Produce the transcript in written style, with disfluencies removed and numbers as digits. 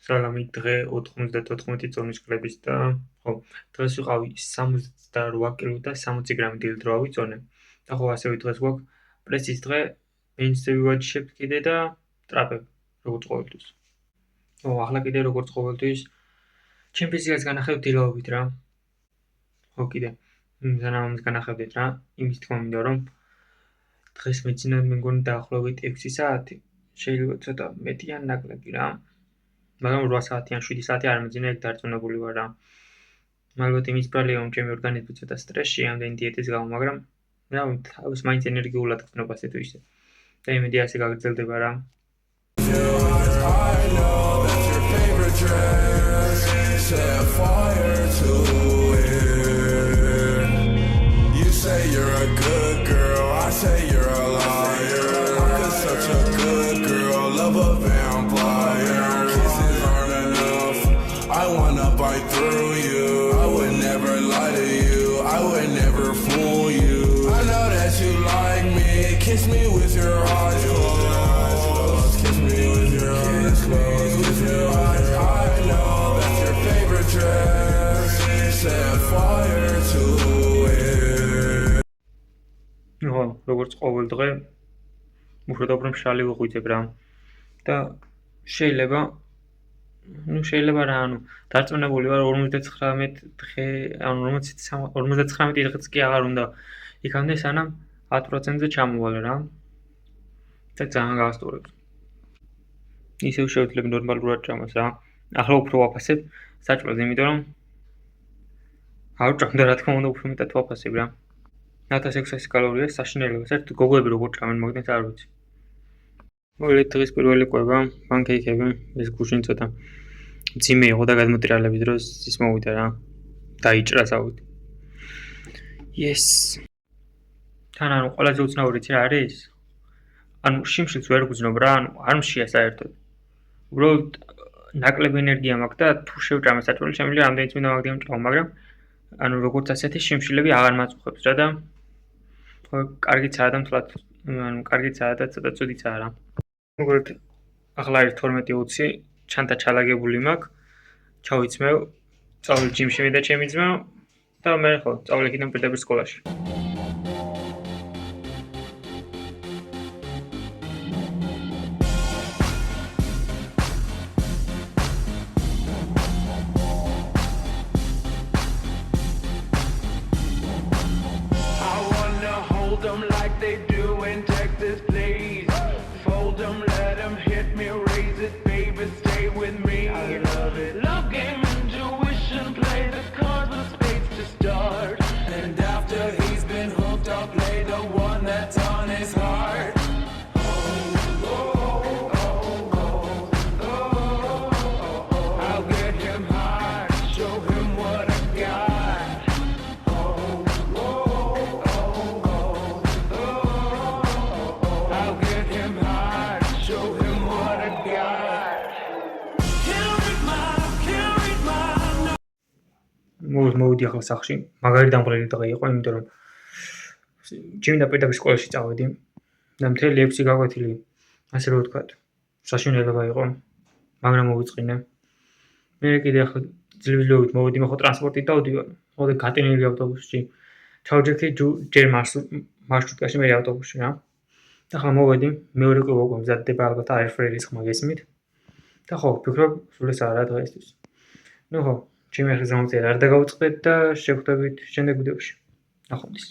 სალამი დღე 94 წონის კლების და ხო დღეს ვიყავი 68 კილო და 60 გრამი დილით რო ავიწონე და ხო ასევე დღეს გვაქვს პრესის დღე ბენჩზე ვივაჯიშებთ კიდე და ტრაპები როგორც ყოველთვის ხო ახლა კიდე როგორც ყოველთვის ჩემპიონს განახევ დილაობით რა ხო კიდე სანამ განახევდეთ რა იმის თქმა მინდა რომ დღეს მეცინად მე მგონი დაახლოებით 6 საათი შეიძლება ცოტა მეტი ან ნაკლები რა მაგრამ 8 საათი ან 7 საათი არ მეძინა ეგ დარწმუნებული ვარ რა ალბათ იმის ბრალია რომ ჩემი ორგანიზმი ცოტა სტრესში ამდენი დიეტის გამო მაგრამ რა თავს მაინც ენერგიულად ხნობს ასე თუ ისე და იმედი ასე გაგრძელდება რა Bite through you. I would never lie to you. I would never fool you. I know that you like me. Kiss me with your eyes closed. Kiss me with your eyes closed. With your eyes, I know that's your favorite dress. Set fire to it. ხო, როგორც ყოველ დღე უბრალოდ მშრალი ვიღვიძებ რა. და შეიძლება შეიძლება რა დარწმუნებული ვარ 59 დღე ანუ 59 დღეც კი აღარ უნდა იქამდე სანამ 10%-ზე ჩამოვალ რა და ძალიან გაასტურებს ისევ შევძლებ ნორმალურად ჭამას რა ახლა უფრო ვაფასებ საჭმელს იმიტომ რომ არ ჭამდა რა თქმა უნდა უფრო მეტად ვაფასებ რა 1600 კალორია საშინელება საერთოდ გოგოები როგორ ჭამენ მაგდენს არ ვიცი მოგეთ დღეს პირველი კვება პანკეიკები ეს გუშინ ცოტა მძიმე იყო და გადმოტრიალების დროს ის მოვიდა რა დაიჭრა სავით yes თან ანუ ყველაზე უცნაური რა არის ანუ შიმშილს ვერ გძნობ რა ანუ არ მშია საერთოდ უბრალოდ ნაკლები ენერგია მაქვს და თუ შევჭამე საჭმელი შემიძლია ამდენიც მინდა მაგდიან ჭამო მაგრამ ანუ როგორც ასეთი შიმშილები აღარ მაწუხებს რა და კარგიცაა და მთლად ანუ კარგიცაა და ცოტა წუდიცაა რა მოგეთ ახლა არის 12:20 ჩანთა ჩალაგებული მაქვს ჩავიცმევ წავალ ჯიმში მე და ჩემი ძმა და მე ხო წავალ იქიდან პირდაპირ სკოლაში I wanna hold them like they do in Texas, please. Fold them, let them hit me, raise it, baby, stay with me. I love it. Love game, intuition, play the cards with spades to start. And after he's been hooked, I'll play the one that's on his heart. I'll get him high, show him what I got. I'll get him high, show him what I got. Can't read my მოვიდი ახლა სახლში მაგარი დამღლელი დღე იყო იმიტომ რომ ჯიმი და პირდაპირ სკოლაში წავედი და მთელი 6 გაკვეთილი ასე რომ ვთქვათ საშინელება იყო მაგრამ მოვიწყინე მე კიდე ახლა ძლივ-ძლივობით მოვიდი მე ხო ტრანსპორტით დავდივარ ხო და გატენილი ავტობუსში ჩავჯექი ჯერ მარშრუტკაში მე ავტობუსში რა და ახლა მოვედი მეორე კვება უკვე მზადდება ალბათ აირფრერის ხმა გესმით და ხო ვფიქრობ სულ ეს არა დღეისთვის ნუ ხო ჩემი ახლა ზამთარი არ დაგავწყდეთ და შევხვდებით შემდეგ ვიდეოში ნახვამდის